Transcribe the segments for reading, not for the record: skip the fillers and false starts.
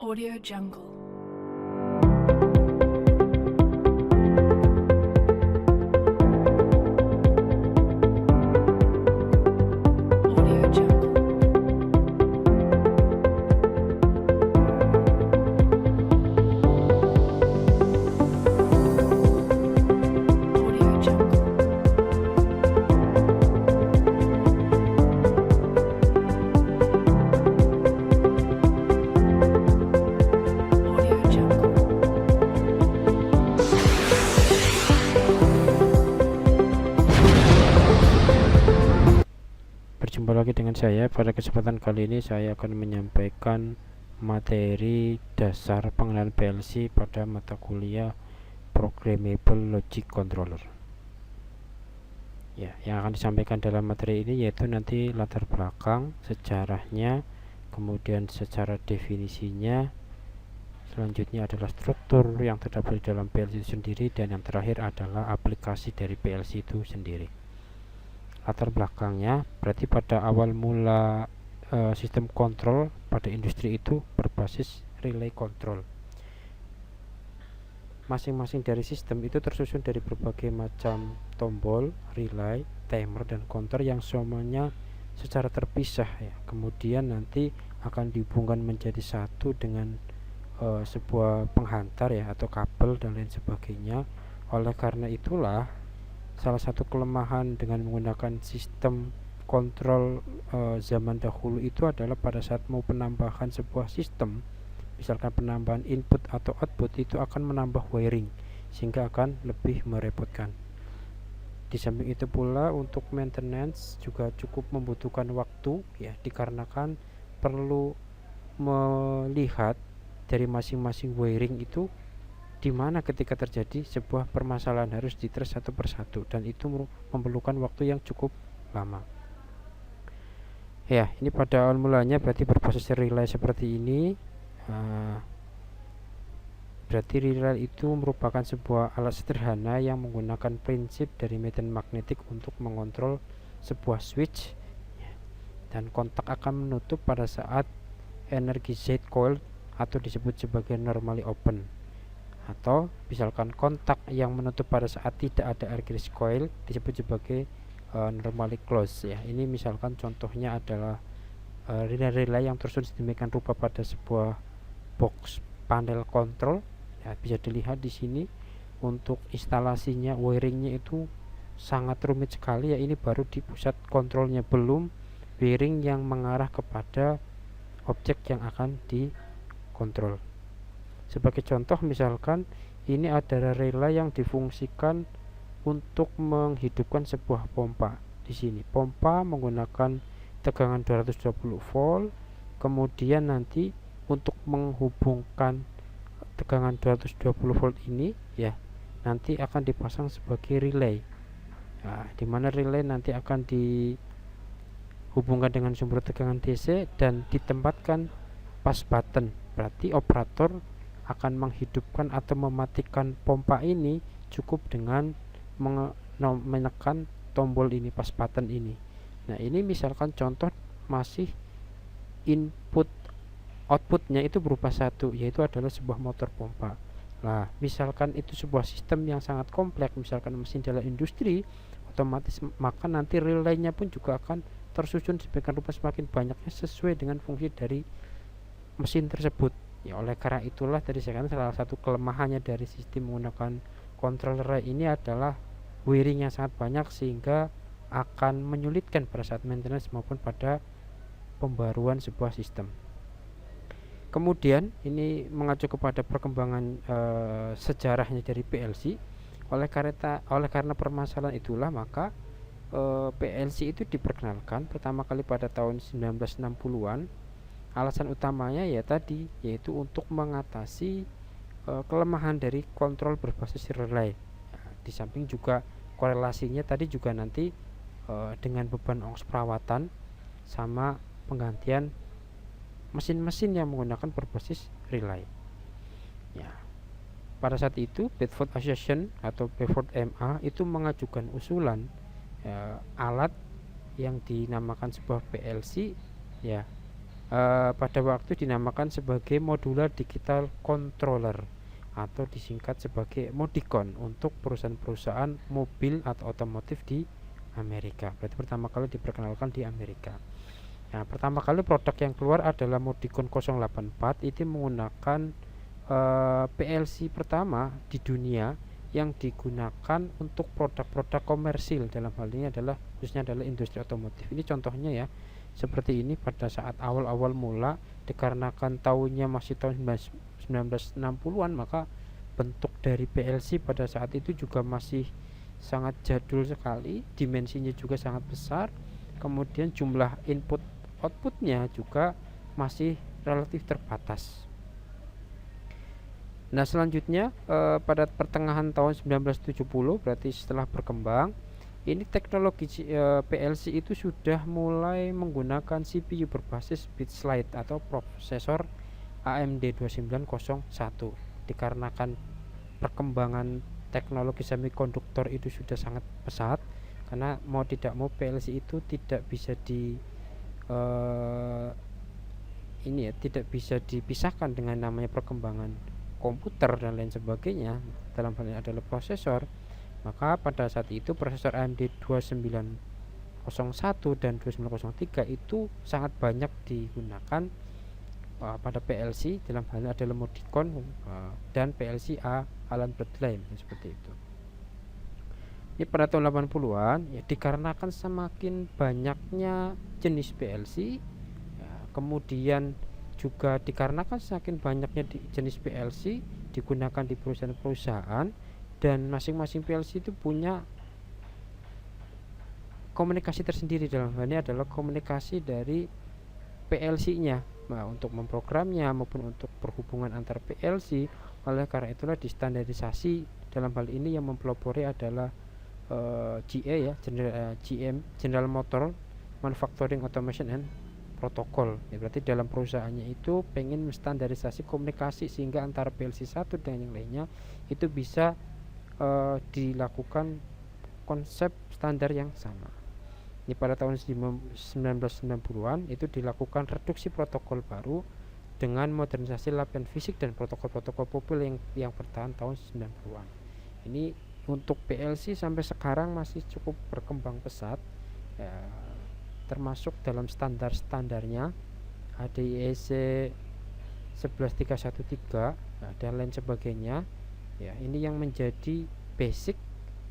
Audio Jungle. Audio Jungle. Audio Jungle. Audio Jungle. Berjumpa lagi dengan saya. Pada kesempatan kali ini saya akan menyampaikan materi dasar pengenalan PLC pada mata kuliah Programmable Logic Controller. Ya, yang akan disampaikan dalam materi ini yaitu nanti latar belakang, sejarahnya, kemudian secara definisinya, selanjutnya adalah struktur yang terdapat di dalam PLC itu sendiri, dan yang terakhir adalah aplikasi dari PLC itu sendiri. Latar belakangnya berarti pada awal mula sistem kontrol pada industri itu berbasis relay control. Masing-masing dari sistem itu tersusun dari berbagai macam tombol, relay, timer, dan counter yang semuanya secara terpisah ya. Kemudian nanti akan dihubungkan menjadi satu dengan sebuah penghantar ya, atau kabel dan lain sebagainya. Oleh karena itulah salah satu kelemahan dengan menggunakan sistem kontrol zaman dahulu itu adalah pada saat mau penambahan sebuah sistem, misalkan penambahan input atau output, itu akan menambah wiring sehingga akan lebih merepotkan. Di samping itu pula untuk maintenance juga cukup membutuhkan waktu ya, dikarenakan perlu melihat dari masing-masing wiring itu di mana ketika terjadi sebuah permasalahan harus ditrace satu persatu, dan itu memerlukan waktu yang cukup lama. Ya, ini pada awal mulanya berarti berbasis relay seperti ini. Berarti relay itu merupakan sebuah alat sederhana yang menggunakan prinsip dari medan magnetik untuk mengontrol sebuah switch, dan kontak akan menutup pada saat energi Z coil atau disebut sebagai normally open, atau misalkan kontak yang menutup pada saat tidak ada argus coil disebut sebagai normally close ya. Ini misalkan contohnya adalah relay yang tersusun sedemikian rupa pada sebuah box panel kontrol ya, bisa dilihat di sini. Untuk instalasinya, wiringnya itu sangat rumit sekali ya. Ini baru di pusat kontrolnya, belum wiring yang mengarah kepada objek yang akan dikontrol. Sebagai contoh, misalkan ini adalah relay yang difungsikan untuk menghidupkan sebuah pompa. Di sini pompa menggunakan tegangan 220 volt. Kemudian nanti untuk menghubungkan tegangan 220 volt ini ya, nanti akan dipasang sebagai relay. Nah, di mana relay nanti akan dihubungkan dengan sumber tegangan DC dan ditempatkan pas button. Berarti operator akan menghidupkan atau mematikan pompa ini cukup dengan menekan tombol ini, pas button ini. Nah, ini misalkan contoh masih input outputnya itu berupa satu, yaitu adalah sebuah motor pompa. Nah, misalkan itu sebuah sistem yang sangat kompleks, misalkan mesin dalam industri, otomatis maka nanti relaynya pun juga akan tersusun sebagian rupa semakin banyaknya sesuai dengan fungsi dari mesin tersebut. Ya, oleh karena itulah tadi saya katakan salah satu kelemahannya dari sistem menggunakan controller ini adalah wiring yang sangat banyak, sehingga akan menyulitkan pada saat maintenance maupun pada pembaruan sebuah sistem. Kemudian ini mengacu kepada perkembangan sejarahnya dari PLC. Oleh karena permasalahan itulah maka PLC itu diperkenalkan pertama kali pada tahun 1960-an. Alasan utamanya ya tadi, yaitu untuk mengatasi kelemahan dari kontrol berbasis relay. Nah, di samping juga korelasinya tadi juga nanti dengan beban ongkos perawatan sama penggantian mesin-mesin yang menggunakan berbasis relay. Ya, pada saat itu Bedford Association atau Bedford MA itu mengajukan usulan alat yang dinamakan sebuah PLC ya, pada waktu dinamakan sebagai Modular Digital Controller atau disingkat sebagai Modicon untuk perusahaan-perusahaan mobil atau otomotif di Amerika. Berarti pertama kali diperkenalkan di Amerika. Nah, pertama kali produk yang keluar adalah Modicon 084. Itu menggunakan PLC pertama di dunia yang digunakan untuk produk-produk komersil. Dalam hal ini adalah khususnya adalah industri otomotif. Ini contohnya ya, seperti ini pada saat awal-awal mula, dikarenakan tahunnya masih tahun 1960-an, maka bentuk dari PLC pada saat itu juga masih sangat jadul sekali, dimensinya juga sangat besar, kemudian jumlah input outputnya juga masih relatif terbatas. Nah, selanjutnya pada pertengahan tahun 1970, berarti setelah berkembang, ini teknologi PLC itu sudah mulai menggunakan CPU berbasis bit slide atau prosesor AMD 2901. Dikarenakan perkembangan teknologi semikonduktor itu sudah sangat pesat, karena mau tidak mau PLC itu tidak bisa tidak bisa dipisahkan dengan namanya perkembangan komputer dan lain sebagainya. Dalam hal ini adalah prosesor. Maka pada saat itu prosesor AMD 2901 dan 2903 itu sangat banyak digunakan pada PLC. Dalam hal ini adalah Modicon dan PLC Alan Bradley, seperti itu. Ini pada tahun 80-an ya, dikarenakan semakin banyaknya jenis PLC ya, kemudian juga dikarenakan semakin banyaknya jenis PLC digunakan di perusahaan-perusahaan, dan masing-masing PLC itu punya komunikasi tersendiri. Dalam hal ini adalah komunikasi dari PLC-nya, untuk memprogramnya maupun untuk perhubungan antar PLC. Oleh karena itulah distandarisasi. Dalam hal ini yang mempelopori adalah GA ya, General Motor Manufacturing Automation and Protocol ya. Berarti dalam perusahaannya itu pengen menstandarisasi komunikasi sehingga antara PLC satu dengan yang lainnya itu bisa dilakukan konsep standar yang sama. Ini pada tahun 1990-an itu dilakukan reduksi protokol baru dengan modernisasi latihan fisik dan protokol-protokol populer yang bertahan tahun 90-an. Ini untuk PLC sampai sekarang masih cukup berkembang pesat ya, termasuk dalam standar-standarnya ADIEC 11313 dan lain sebagainya ya. Ini yang menjadi basic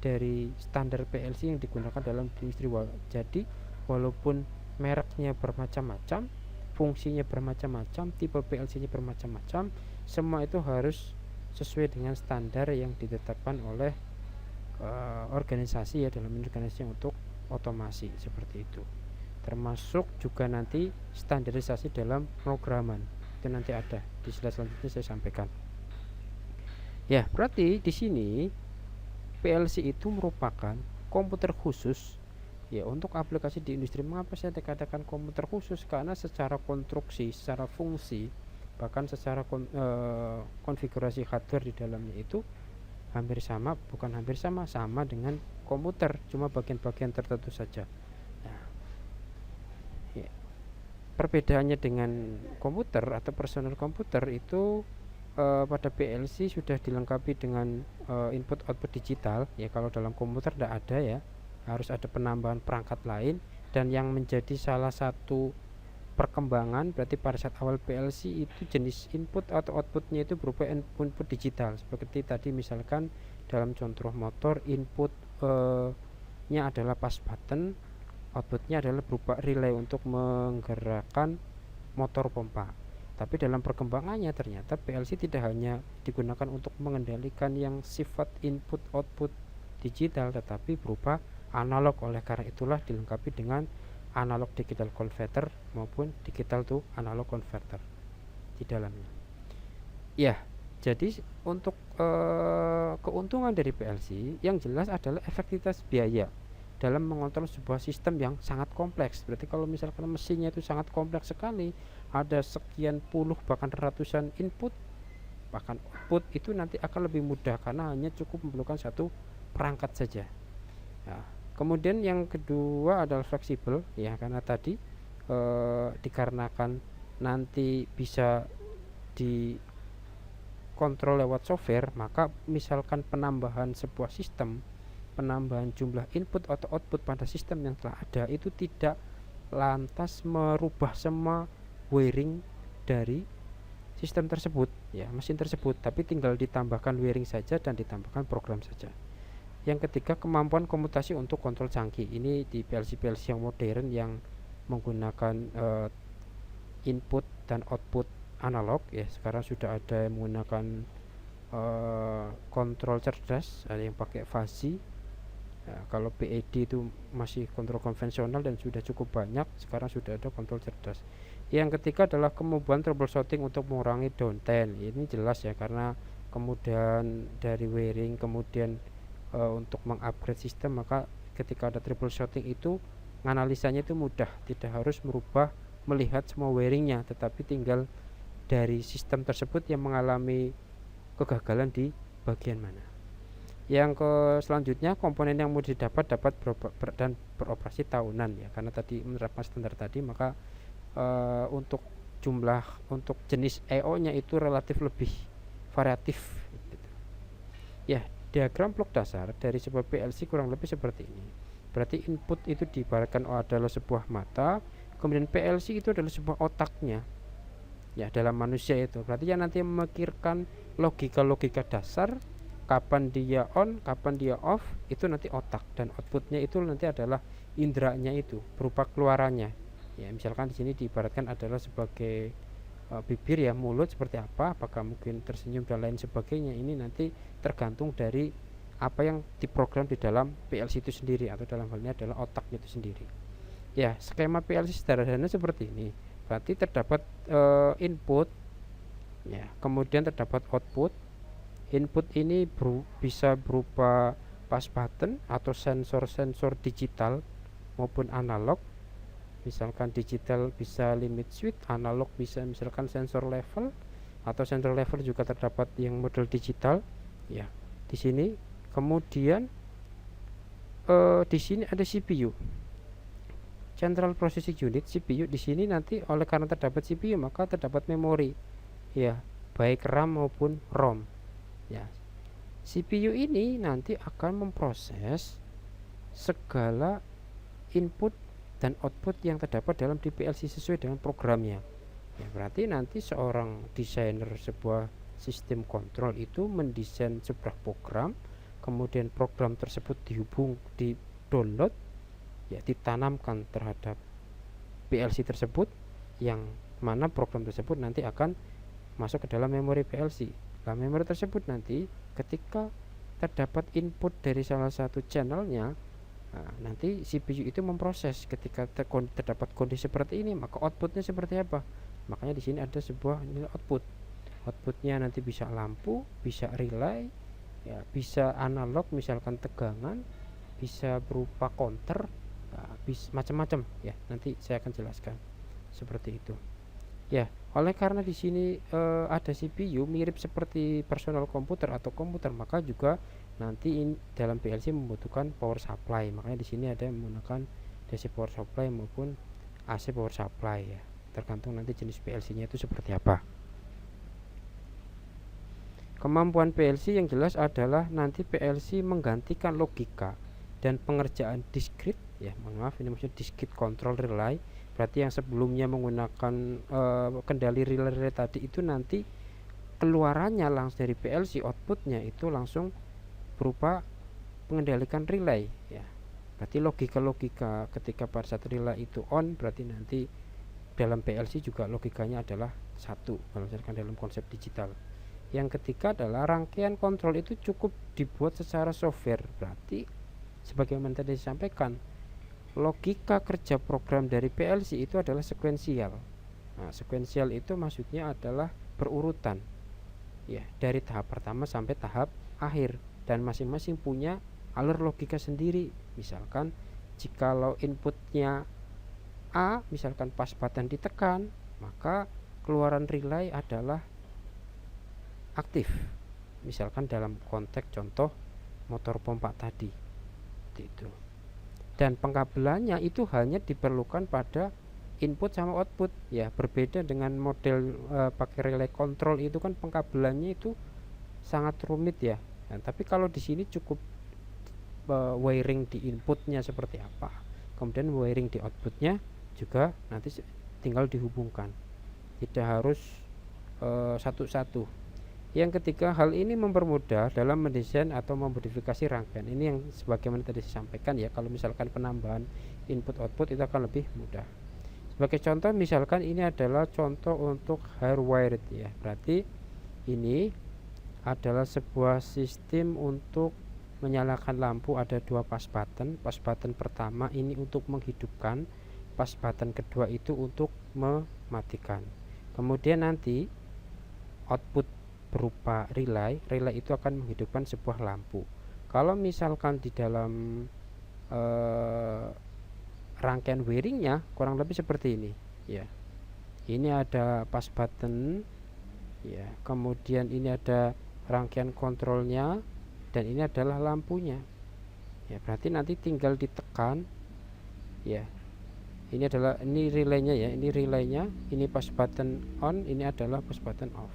dari standar PLC yang digunakan dalam industri. Jadi walaupun mereknya bermacam-macam, fungsinya bermacam-macam, tipe PLC-nya bermacam-macam, semua itu harus sesuai dengan standar yang ditetapkan oleh organisasi ya, dalam organisasi untuk otomasi seperti itu. Termasuk juga nanti standarisasi dalam programan, itu nanti ada di slide selanjutnya saya sampaikan. Ya, berarti di sini PLC itu merupakan komputer khusus ya untuk aplikasi di industri. Mengapa saya dikatakan komputer khusus? Karena secara konstruksi, secara fungsi, bahkan secara konfigurasi hardware di dalamnya itu hampir sama, bukan hampir sama, sama dengan komputer, cuma bagian-bagian tertentu saja. Nah, ya, perbedaannya dengan komputer atau personal komputer itu pada PLC sudah dilengkapi dengan input output digital ya. Kalau dalam komputer tidak ada ya, harus ada penambahan perangkat lain. Dan yang menjadi salah satu perkembangan berarti pada saat awal PLC itu jenis input atau outputnya itu berupa input digital. Seperti tadi misalkan dalam contoh motor, input nya adalah push button, outputnya adalah berupa relay untuk menggerakkan motor pompa. Tapi dalam perkembangannya ternyata PLC tidak hanya digunakan untuk mengendalikan yang sifat input output digital, tetapi berupa analog. Oleh karena itulah dilengkapi dengan analog digital converter maupun digital to analog converter di dalamnya. Ya, jadi untuk keuntungan dari PLC yang jelas adalah efektivitas biaya dalam mengontrol sebuah sistem yang sangat kompleks. Berarti kalau misalkan mesinnya itu sangat kompleks sekali, ada sekian puluh bahkan ratusan input bahkan output, itu nanti akan lebih mudah karena hanya cukup memerlukan satu perangkat saja. Ya. Kemudian yang kedua adalah fleksibel ya, karena tadi dikarenakan nanti bisa dikontrol lewat software, maka misalkan penambahan sebuah sistem, penambahan jumlah input atau output pada sistem yang telah ada itu tidak lantas merubah semua wiring dari sistem tersebut, ya, mesin tersebut, tapi tinggal ditambahkan wiring saja dan ditambahkan program saja. Yang ketiga, kemampuan komutasi untuk kontrol canggih. Ini di PLC-PLC yang modern yang menggunakan input dan output analog, ya. Sekarang sudah ada yang menggunakan kontrol cerdas, ada yang pakai fuzzy. Ya, kalau PED itu masih kontrol konvensional dan sudah cukup banyak, sekarang sudah ada kontrol cerdas. Yang ketiga adalah kemampuan troubleshooting untuk mengurangi downtime. Ini jelas ya, karena kemudian dari wiring, kemudian untuk mengupgrade sistem, maka ketika ada troubleshooting itu analisanya itu mudah, tidak harus merubah melihat semua wiringnya, tetapi tinggal dari sistem tersebut yang mengalami kegagalan di bagian mana. Yang selanjutnya, komponen yang mau didapat dapat dan beroperasi tahunan, ya, karena tadi menerapkan standar tadi, maka untuk jumlah, untuk jenis EO nya itu relatif lebih variatif gitu. Ya, diagram blok dasar dari sebuah PLC kurang lebih seperti ini. Berarti input itu diibaratkan adalah sebuah mata, kemudian PLC itu adalah sebuah otaknya, ya, dalam manusia itu. Berarti yang nanti memikirkan logika-logika dasar, kapan dia on, kapan dia off, itu nanti otak, dan outputnya itu nanti adalah indranya itu berupa keluarannya. Ya, misalkan di sini diibaratkan adalah sebagai bibir, ya, mulut seperti apa, apakah mungkin tersenyum dan lain sebagainya. Ini nanti tergantung dari apa yang diprogram di dalam PLC itu sendiri, atau dalam hal ini adalah otaknya itu sendiri. Ya, skema PLC sederhana seperti ini. Berarti terdapat input, ya, kemudian terdapat output. Input ini bisa berupa push button atau sensor-sensor digital maupun analog. Misalkan digital bisa limit switch, analog bisa misalkan sensor level, atau sensor level juga terdapat yang model digital, ya, di sini. Kemudian di sini ada CPU, Central Processing Unit, CPU. Di sini nanti oleh karena terdapat CPU, maka terdapat memori, ya, baik RAM maupun ROM, ya. CPU ini nanti akan memproses segala input dan output yang terdapat dalam PLC sesuai dengan programnya. Ya, berarti nanti seorang desainer sebuah sistem kontrol itu mendesain sebuah program, kemudian program tersebut di download, ya, ditanamkan terhadap PLC tersebut, yang mana program tersebut nanti akan masuk ke dalam memori PLC. Nah, memori tersebut nanti ketika terdapat input dari salah satu channelnya, nah, nanti CPU itu memproses. Ketika terdapat kondisi seperti ini, maka outputnya seperti apa. Makanya di sini ada sebuah nilai output. Outputnya nanti bisa lampu, bisa relay, ya, bisa analog, misalkan tegangan, bisa berupa counter, nah, bisa macam-macam, ya. Nanti saya akan jelaskan seperti itu. Ya, oleh karena di sini ada CPU mirip seperti personal komputer atau komputer, maka juga nanti dalam PLC membutuhkan power supply. Makanya di sini ada yang menggunakan DC power supply maupun AC power supply, ya. Tergantung nanti jenis PLC-nya itu seperti apa. Kemampuan PLC yang jelas adalah nanti PLC menggantikan logika dan pengerjaan discrete, ya, maaf, ini maksudnya discrete control relay. Berarti yang sebelumnya menggunakan kendali relay tadi itu nanti keluarannya langsung dari PLC, outputnya itu langsung berupa mengendalikan relay, ya. Berarti logika-logika ketika pada saat relay itu on, berarti nanti dalam PLC juga logikanya adalah satu, misalkan dalam konsep digital. Yang ketiga adalah rangkaian kontrol itu cukup dibuat secara software. Berarti sebagaimana tadi disampaikan, logika kerja program dari PLC itu adalah sekuensial. Nah, sekuensial itu maksudnya adalah berurutan, ya, dari tahap pertama sampai tahap akhir, dan masing-masing punya alur logika sendiri. Misalkan jikalau inputnya A, misalkan pas button ditekan, maka keluaran relay adalah aktif. Misalkan dalam konteks contoh motor pompa tadi, itu. Dan pengkabelannya itu hanya diperlukan pada input sama output ya. Berbeda dengan model pakai relay control itu kan pengkabelannya itu sangat rumit ya. Nah, tapi kalau di sini cukup wiring di inputnya seperti apa, kemudian wiring di outputnya juga nanti tinggal dihubungkan, tidak harus satu-satu. Yang ketiga, hal ini mempermudah dalam mendesain atau memodifikasi rangkaian. Ini yang sebagaimana tadi saya sampaikan ya, kalau misalkan penambahan input output itu akan lebih mudah. Sebagai contoh, misalkan ini adalah contoh untuk hardwired ya, berarti ini adalah sebuah sistem untuk menyalakan lampu. Ada dua pas button. Pas button pertama ini untuk menghidupkan, pas button kedua itu untuk mematikan. Kemudian nanti output berupa relay itu akan menghidupkan sebuah lampu. Kalau misalkan di dalam rangkaian wiringnya kurang lebih seperti ini ya. Ini ada pas button ya, kemudian ini ada rangkaian kontrolnya, dan ini adalah lampunya ya. Berarti nanti tinggal ditekan ya. Ini relaynya ya, ini relaynya, ini pas button on, ini adalah pas button off.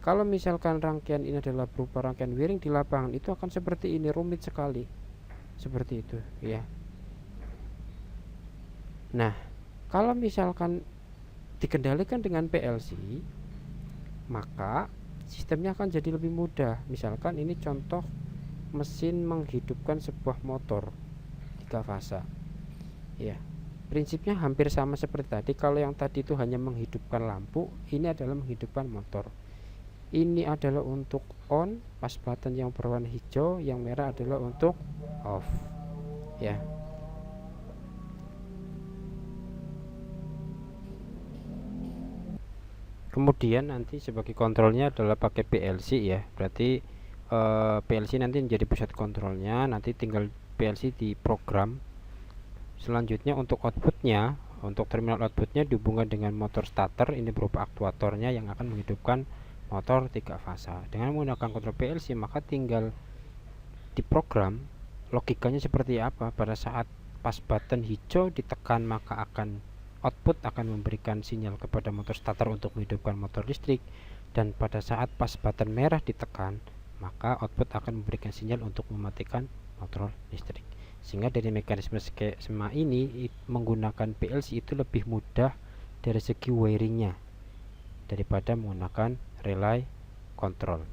Kalau misalkan rangkaian ini adalah berupa rangkaian wiring di lapangan, itu akan seperti ini, rumit sekali seperti itu ya. Nah, kalau misalkan dikendalikan dengan PLC, maka sistemnya akan jadi lebih mudah. Misalkan ini contoh mesin menghidupkan sebuah motor 3 fasa ya. Prinsipnya hampir sama seperti tadi. Kalau yang tadi itu hanya menghidupkan lampu, ini adalah menghidupkan motor. Ini adalah untuk on, pas button yang berwarna hijau, yang merah adalah untuk off ya. Kemudian nanti sebagai kontrolnya adalah pakai PLC ya. Berarti PLC nanti menjadi pusat kontrolnya, nanti tinggal PLC diprogram. Selanjutnya untuk outputnya, untuk terminal outputnya dihubungkan dengan motor starter, ini berupa aktuatornya yang akan menghidupkan motor 3 fasa. Dengan menggunakan kontrol PLC, maka tinggal diprogram logikanya seperti apa. Pada saat pas button hijau ditekan, maka output akan memberikan sinyal kepada motor starter untuk menghidupkan motor listrik, dan pada saat pas button merah ditekan, maka output akan memberikan sinyal untuk mematikan motor listrik. Sehingga dari mekanisme skema ini menggunakan PLC itu lebih mudah dari segi wiringnya daripada menggunakan relay control.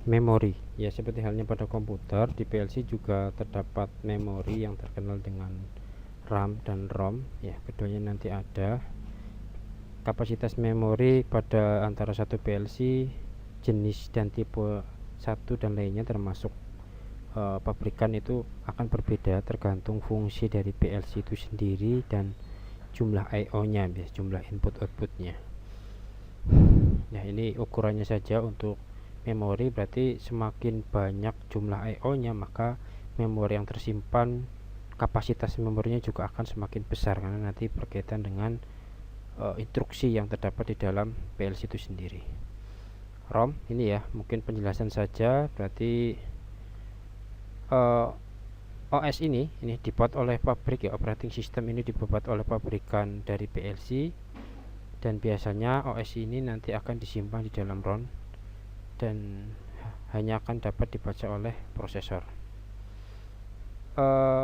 Memori ya, seperti halnya pada komputer, di PLC juga terdapat memori yang terkenal dengan RAM dan ROM ya. Keduanya nanti ada. Kapasitas memori pada antara satu PLC, jenis dan tipe satu dan lainnya termasuk pabrikan itu akan berbeda tergantung fungsi dari PLC itu sendiri dan jumlah I/O nya, jumlah input outputnya. Nah, ini ukurannya saja untuk memori. Berarti semakin banyak jumlah I/O nya, maka memori yang tersimpan, kapasitas memorinya juga akan semakin besar, karena nanti berkaitan dengan instruksi yang terdapat di dalam PLC itu sendiri. ROM ini ya, mungkin penjelasan saja. Berarti OS ini dibuat oleh pabrik ya, operating system ini dibuat oleh pabrikan dari PLC, dan biasanya OS ini nanti akan disimpan di dalam ROM dan hanya akan dapat dibaca oleh prosesor.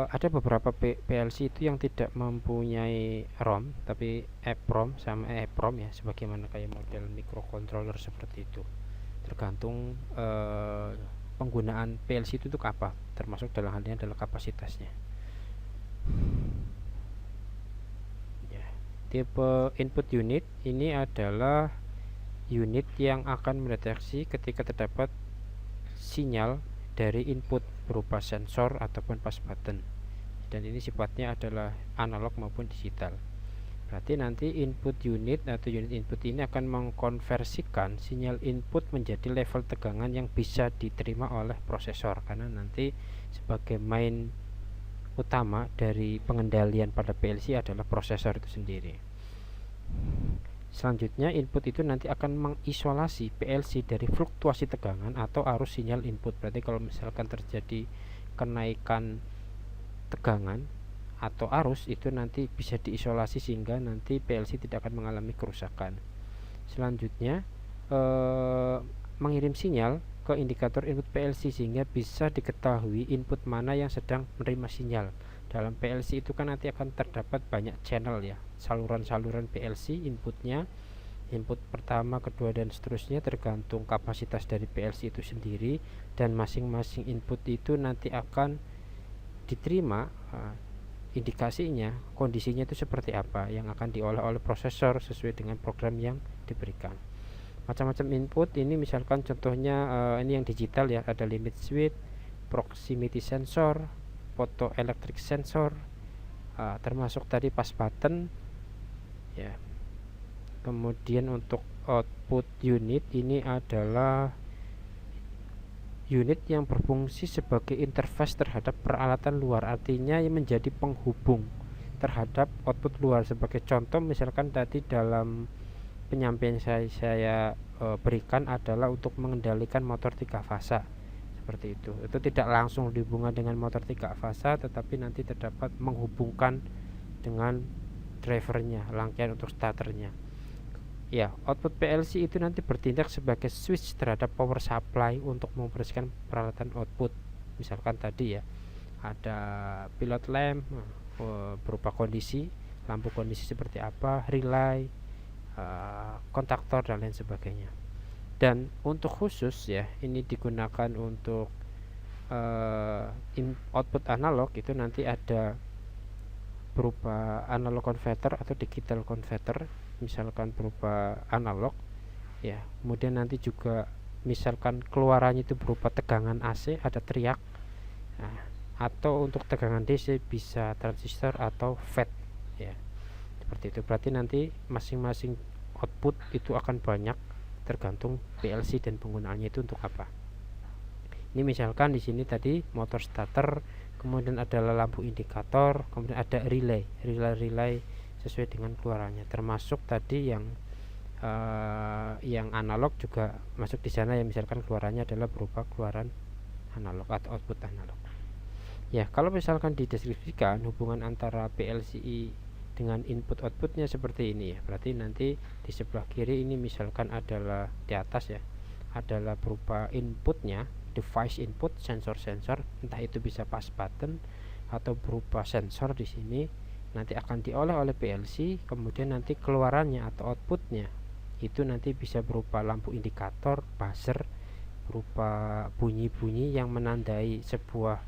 Ada beberapa PLC itu yang tidak mempunyai ROM tapi EEPROM sama EEPROM ya, sebagaimana kayak model microcontroller seperti itu. Tergantung penggunaan PLC itu untuk apa, termasuk dalam hal ini adalah kapasitasnya ya. Tipe input unit ini adalah unit yang akan mendeteksi ketika terdapat sinyal dari input berupa sensor ataupun pas button, dan ini sifatnya adalah analog maupun digital. Berarti nanti input unit atau unit input ini akan mengkonversikan sinyal input menjadi level tegangan yang bisa diterima oleh prosesor, karena nanti sebagai main utama dari pengendalian pada PLC adalah prosesor itu sendiri. Selanjutnya input itu nanti akan mengisolasi PLC dari fluktuasi tegangan atau arus sinyal input. Berarti kalau misalkan terjadi kenaikan tegangan atau arus itu nanti bisa diisolasi sehingga nanti PLC tidak akan mengalami kerusakan. Selanjutnya mengirim sinyal ke indikator input PLC sehingga bisa diketahui input mana yang sedang menerima sinyal. Dalam PLC itu kan nanti akan terdapat banyak channel ya, saluran-saluran PLC inputnya, input pertama, kedua dan seterusnya tergantung kapasitas dari PLC itu sendiri, dan masing-masing input itu nanti akan diterima indikasinya, kondisinya itu seperti apa yang akan diolah oleh prosesor sesuai dengan program yang diberikan. Macam-macam input ini misalkan contohnya ini yang digital ya, ada limit switch, proximity sensor, photoelectric sensor, termasuk tadi pas button ya. Kemudian untuk output unit ini adalah unit yang berfungsi sebagai interface terhadap peralatan luar, artinya yang menjadi penghubung terhadap output luar. Sebagai contoh misalkan tadi dalam penyampaian saya berikan adalah untuk mengendalikan motor 3 fasa seperti itu tidak langsung dihubungkan dengan motor 3 fasa, tetapi nanti terdapat menghubungkan dengan drivernya, rangkaian untuk starternya ya. Output PLC itu nanti bertindak sebagai switch terhadap power supply untuk mengoperasikan peralatan output. Misalkan tadi ya ada pilot lamp berupa kondisi, lampu kondisi seperti apa, relay, kontaktor dan lain sebagainya. Dan untuk khusus ya, ini digunakan untuk output analog itu nanti ada berupa analog converter atau digital converter, misalkan berupa analog ya. Kemudian nanti juga misalkan keluarannya itu berupa tegangan AC, ada teriak, atau untuk tegangan DC bisa transistor atau FET ya, seperti itu. Berarti nanti masing-masing output itu akan banyak tergantung PLC dan penggunaannya itu untuk apa. Ini misalkan di sini tadi motor starter, kemudian ada lampu indikator, kemudian ada relay sesuai dengan keluarannya, termasuk tadi yang analog juga masuk di sana ya, misalkan keluarannya adalah berupa keluaran analog atau output analog ya. Kalau misalkan dideskripsikan hubungan antara PLC dengan input outputnya seperti ini ya, berarti nanti di sebelah kiri ini misalkan adalah di atas ya, adalah berupa inputnya, device input, sensor entah itu bisa pas button atau berupa sensor di sini, nanti akan diolah oleh PLC. Kemudian nanti keluarannya atau outputnya itu nanti bisa berupa lampu indikator, buzzer, berupa bunyi-bunyi yang menandai sebuah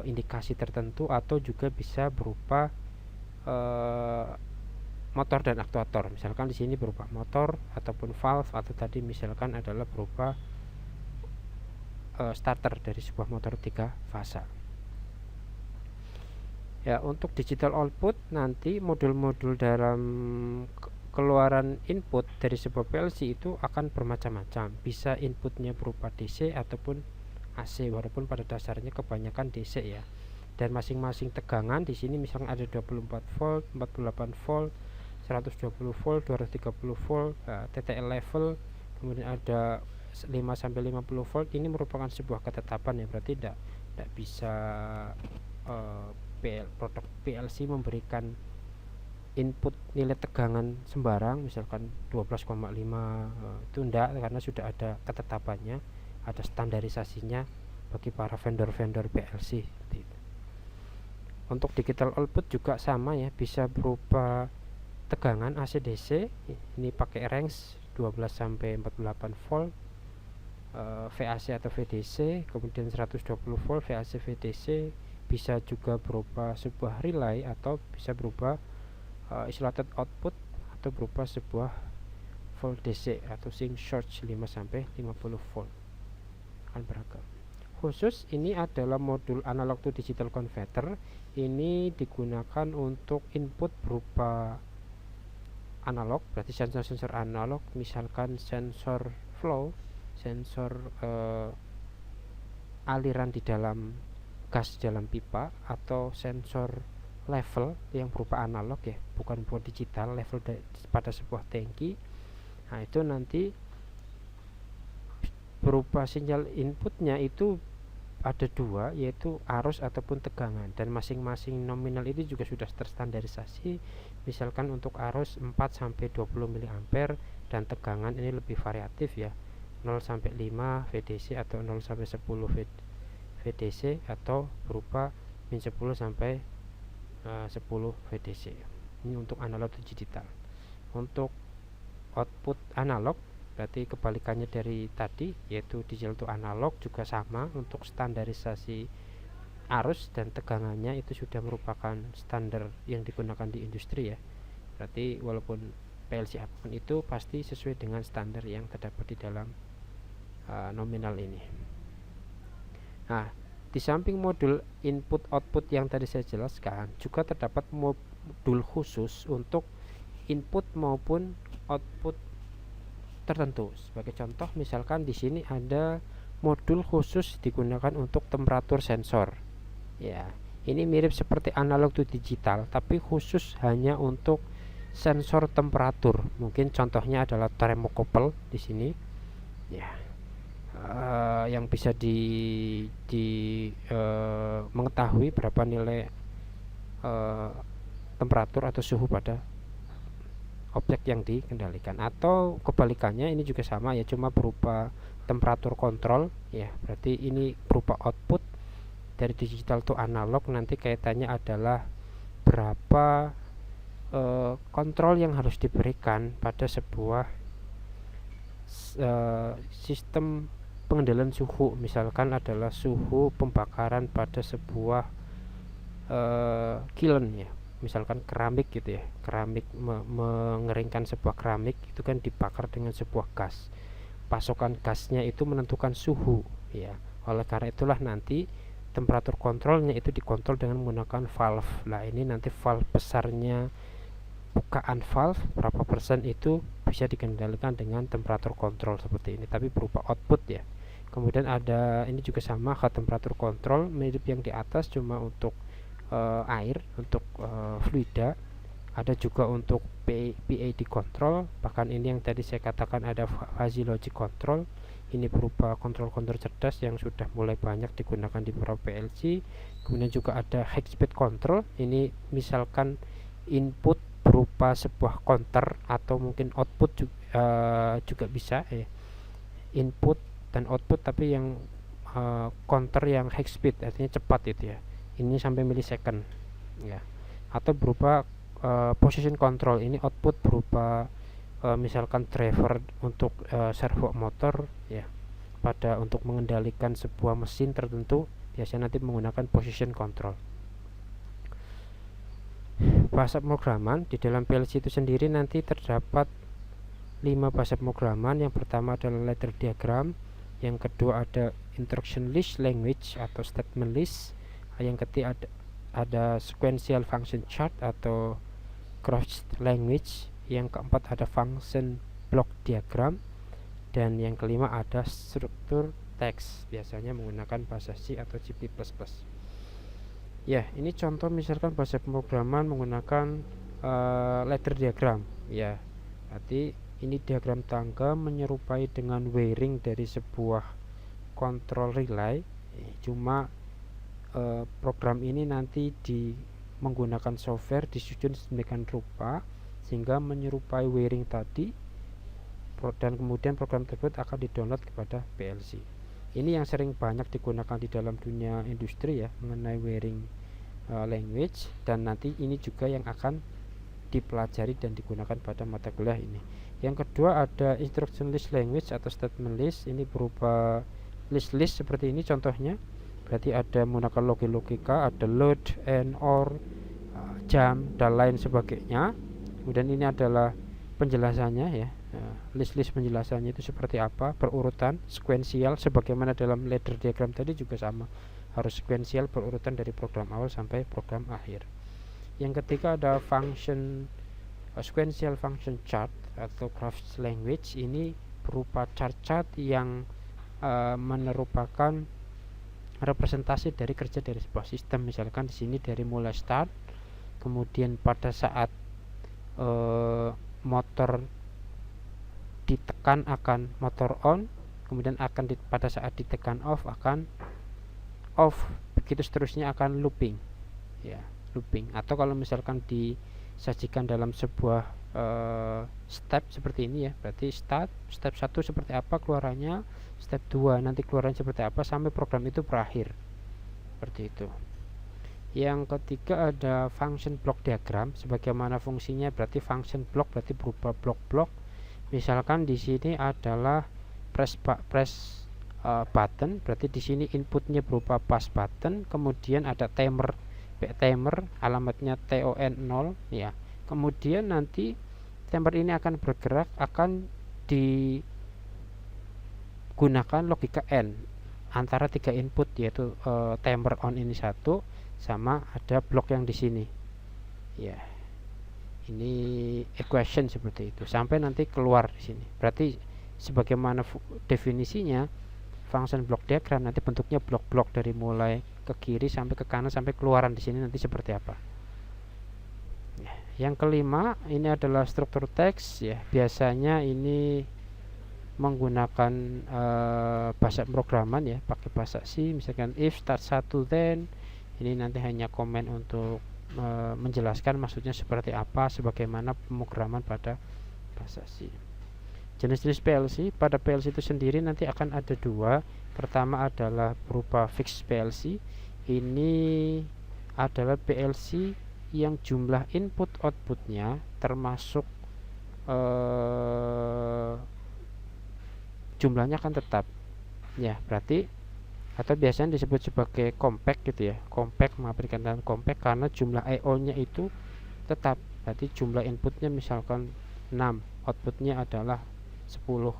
indikasi tertentu, atau juga bisa berupa motor dan aktuator. Misalkan di sini berupa motor ataupun valve, atau tadi misalkan adalah berupa starter dari sebuah motor 3 fasa. Ya, untuk digital output nanti modul-modul dalam keluaran input dari sebuah PLC itu akan bermacam-macam. Bisa inputnya berupa DC ataupun AC, walaupun pada dasarnya kebanyakan DC ya. Dan masing-masing tegangan di sini misalnya ada 24 volt, 48 volt, 120 volt, 230 volt, TTL level, kemudian ada 5 sampai 50 volt. Ini merupakan sebuah ketetapan ya, berarti tidak bisa produk PLC memberikan input nilai tegangan sembarang, misalkan 12,5 itu enggak, karena sudah ada ketetapannya, ada standarisasinya bagi para vendor-vendor PLC. Untuk digital output juga sama ya, bisa berupa tegangan AC DC, ini pakai range 12 sampai 48 volt, VAC atau VDC, kemudian 120 volt VAC VDC, bisa juga berupa sebuah relay atau bisa berupa isolated output atau berupa sebuah volt DC atau sync surge 5 sampai 50 volt, akan beragam. Khusus ini adalah modul analog to digital converter. Ini digunakan untuk input berupa analog, berarti sensor-sensor analog, misalkan sensor flow, sensor aliran di dalam gas dalam pipa, atau sensor level yang berupa analog ya, bukan berupa digital, level pada sebuah tangki. Nah, itu nanti berupa sinyal inputnya itu ada dua, yaitu arus ataupun tegangan, dan masing-masing nominal itu juga sudah terstandarisasi. Misalkan untuk arus 4 sampai 20 mA dan tegangan ini lebih variatif ya, 0 sampai 5 VDC atau 0 sampai 10 VDC atau berupa min 10 sampai 10 VDC. Ini untuk analog dan digital. Untuk output analog berarti kebalikannya dari tadi, yaitu digital to analog, juga sama untuk standarisasi arus dan tegangannya itu sudah merupakan standar yang digunakan di industri ya. Berarti walaupun PLC apapun itu pasti sesuai dengan standar yang terdapat di dalam nominal ini. Nah, di samping modul input output yang tadi saya jelaskan, juga terdapat modul khusus untuk input maupun output tertentu. Sebagai contoh, misalkan di sini ada modul khusus digunakan untuk temperatur sensor. Ya, ini mirip seperti analog to digital, tapi khusus hanya untuk sensor temperatur. Mungkin contohnya adalah thermocouple di sini. Ya, yang bisa mengetahui berapa nilai temperatur atau suhu pada objek yang dikendalikan. Atau kebalikannya, ini juga sama ya, cuma berupa temperatur kontrol ya. Berarti ini berupa output dari digital to analog. Nanti kaitannya adalah berapa kontrol yang harus diberikan pada sebuah sistem pengendalian suhu. Misalkan adalah suhu pembakaran pada sebuah kiln ya, misalkan keramik gitu ya. Keramik mengeringkan sebuah keramik itu kan dibakar dengan sebuah gas. Pasokan gasnya itu menentukan suhu ya. Oleh karena itulah nanti temperatur kontrolnya itu dikontrol dengan menggunakan valve. Nah, ini nanti valve besarnya, bukaan valve berapa persen itu bisa dikendalikan dengan temperatur kontrol seperti ini, tapi berupa output ya. Kemudian ada ini juga sama, temperatur kontrol mirip yang di atas, cuma untuk air, untuk fluida. Ada juga untuk PID control, bahkan ini yang tadi saya katakan ada fuzzy logic control. Ini berupa kontrol-kontrol cerdas yang sudah mulai banyak digunakan di beberapa PLC. Kemudian juga ada high speed control. Ini misalkan input berupa sebuah counter atau mungkin output juga bisa ya. Input dan output tapi yang counter yang high speed, artinya cepat itu ya. Ini sampai millisecond ya. Atau berupa position control. Ini output berupa misalkan driver untuk servo motor ya, pada untuk mengendalikan sebuah mesin tertentu, biasanya nanti menggunakan position control. Bahasa pemrograman di dalam PLC itu sendiri nanti terdapat 5 bahasa pemrograman. Yang pertama adalah ladder diagram, yang kedua ada instruction list language atau statement list, yang ketiga ada sequential function chart atau cross language, yang keempat ada function block diagram, dan yang kelima ada struktur teks, biasanya menggunakan bahasa C atau C++. Ya, ini contoh misalkan bahasa pemrograman menggunakan ladder diagram ya. Berarti ini diagram tangga menyerupai dengan wiring dari sebuah control relay. Cuma program ini nanti menggunakan software disusun sedemikian rupa sehingga menyerupai wiring tadi, dan kemudian program tersebut akan didownload kepada PLC. Ini yang sering banyak digunakan di dalam dunia industri ya, mengenai wiring language, dan nanti ini juga yang akan dipelajari dan digunakan pada mata kuliah ini. Yang kedua ada instruction list language atau statement list. Ini berupa list seperti ini contohnya. Berarti ada menggunakan logika, ada load, and, or, jump, dan lain sebagainya. Kemudian ini adalah penjelasannya ya. List penjelasannya itu seperti apa, berurutan sequential, sebagaimana dalam ladder diagram tadi juga sama, harus sequential, berurutan dari program awal sampai program akhir. Yang ketiga ada function sequential function chart atau graph language. Ini berupa chart yang merupakan representasi dari kerja dari sebuah sistem. Misalkan di sini dari mulai start, kemudian pada saat motor ditekan akan motor on, kemudian pada saat ditekan off akan off, begitu seterusnya akan looping ya, looping. Atau kalau misalkan disajikan dalam sebuah step seperti ini ya, berarti step 1 seperti apa keluarannya, step 2 nanti keluarannya seperti apa, sampai program itu berakhir seperti itu. Yang ketiga ada function block diagram. Sebagaimana fungsinya, berarti function block berarti berupa blok-blok. Misalkan di sini adalah press button, berarti di sini inputnya berupa pass button, kemudian ada timer, alamatnya TON 0 ya. Kemudian nanti timer ini akan bergerak, akan digunakan logika AND antara 3 input, yaitu timer on ini 1 sama ada blok yang di sini ya, ini equation seperti itu, sampai nanti keluar di sini. Berarti sebagaimana definisinya function block diagram, nanti bentuknya blok-blok dari mulai ke kiri sampai ke kanan sampai keluaran di sini nanti seperti apa ya. Yang kelima ini adalah struktur teks ya, biasanya ini menggunakan bahasa pemrograman ya, pakai bahasa C, misalkan if start 1 then. Ini nanti hanya komen untuk menjelaskan maksudnya seperti apa, sebagaimana pemrograman pada bahasa C. Jenis-jenis PLC, pada PLC itu sendiri nanti akan ada 2. Pertama adalah berupa fixed PLC. Ini adalah PLC yang jumlah input outputnya termasuk jumlahnya akan tetap ya, berarti atau biasanya disebut sebagai compact gitu ya. Compact, mengaplikasikan dalam compact karena jumlah I/O nya itu tetap. Berarti jumlah inputnya misalkan 6, outputnya adalah 10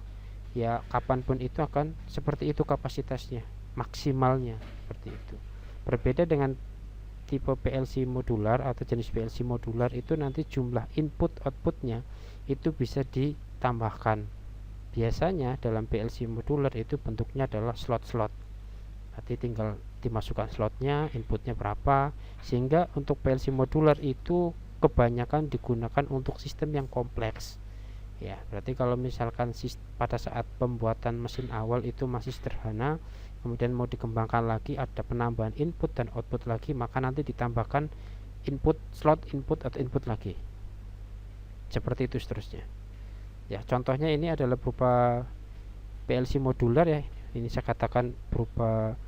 ya, kapanpun itu akan seperti itu kapasitasnya, maksimalnya seperti itu. Berbeda dengan tipe PLC modular atau jenis PLC modular, itu nanti jumlah input outputnya itu bisa ditambahkan. Biasanya dalam PLC modular itu bentuknya adalah slot-slot, berarti tinggal dimasukkan slotnya, inputnya berapa. Sehingga untuk PLC modular itu kebanyakan digunakan untuk sistem yang kompleks ya. Berarti kalau misalkan pada saat pembuatan mesin awal itu masih sederhana, kemudian mau dikembangkan lagi, ada penambahan input dan output lagi, maka nanti ditambahkan input, slot input atau input lagi, seperti itu seterusnya ya. Contohnya ini adalah berupa PLC modular ya, ini saya katakan berupa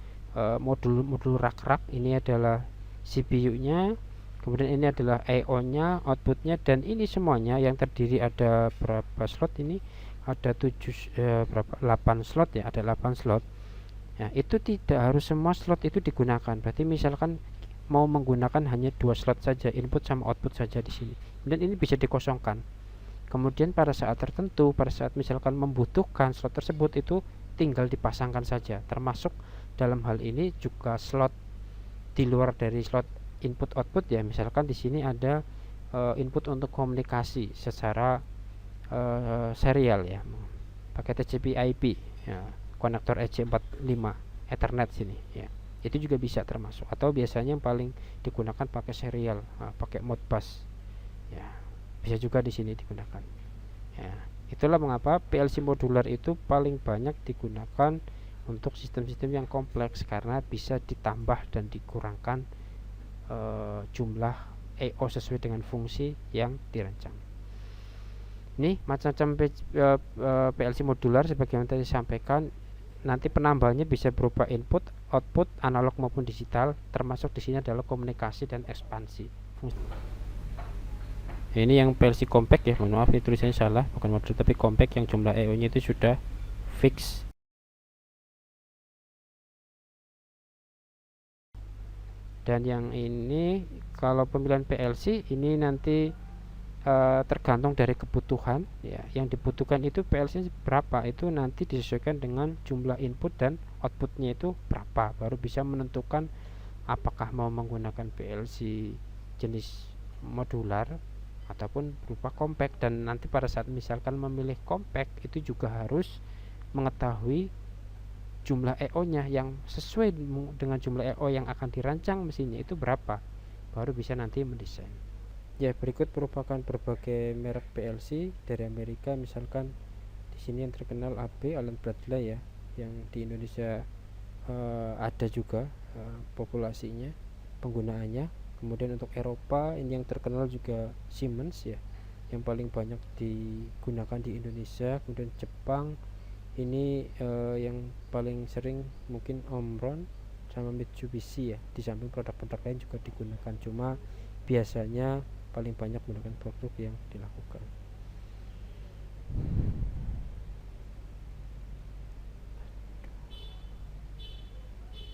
modul rak-rak. Ini adalah CPU-nya, kemudian ini adalah I/O-nya, outputnya, dan ini semuanya yang terdiri ada berapa slot ini? Ada 8 slot ya, ada 8 slot. Ya, itu tidak harus semua slot itu digunakan. Berarti misalkan mau menggunakan hanya 2 slot saja, input sama output saja di sini. Dan ini bisa dikosongkan. Kemudian pada saat tertentu, pada saat misalkan membutuhkan slot tersebut, itu tinggal dipasangkan saja. Termasuk dalam hal ini juga slot di luar dari slot input output ya. Misalkan di sini ada input untuk komunikasi secara serial ya, pakai TCP/IP ya, konektor EC45 Ethernet sini ya. Itu juga bisa termasuk, atau biasanya yang paling digunakan pakai serial, pakai Modbus ya. Bisa juga di sini digunakan ya. Itulah mengapa PLC modular itu paling banyak digunakan untuk sistem-sistem yang kompleks, karena bisa ditambah dan dikurangkan jumlah I/O sesuai dengan fungsi yang dirancang. Ini macam-macam PLC modular sebagaimana tadi sampaikan. Nanti penambahannya bisa berupa input, output, analog maupun digital, termasuk di sini adalah komunikasi dan ekspansi fungsi. Ini yang PLC compact ya, mohon maaf ini tulisannya salah, bukan modular tapi compact, yang jumlah I/O nya itu sudah fix. Dan yang ini kalau pemilihan PLC ini nanti tergantung dari kebutuhan ya. Yang dibutuhkan itu PLC berapa, itu nanti disesuaikan dengan jumlah input dan outputnya itu berapa, baru bisa menentukan apakah mau menggunakan PLC jenis modular ataupun berupa compact. Dan nanti pada saat misalkan memilih compact, itu juga harus mengetahui jumlah I/O nya yang sesuai dengan jumlah I/O yang akan dirancang mesinnya itu berapa, baru bisa nanti mendesain. Ya, berikut merupakan berbagai merek PLC dari Amerika. Misalkan di sini yang terkenal AB, Allen Bradley ya, yang di Indonesia ada juga populasinya, penggunaannya. Kemudian untuk Eropa ini yang terkenal juga Siemens ya, yang paling banyak digunakan di Indonesia. Kemudian Jepang ini yang paling sering mungkin Omron sama Mitsubishi ya, di samping produk-produk lain juga digunakan, cuma biasanya paling banyak menggunakan produk yang dilakukan.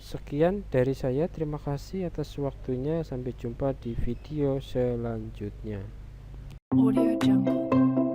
Sekian dari saya, terima kasih atas waktunya. Sampai jumpa di video selanjutnya. Audio Jungle.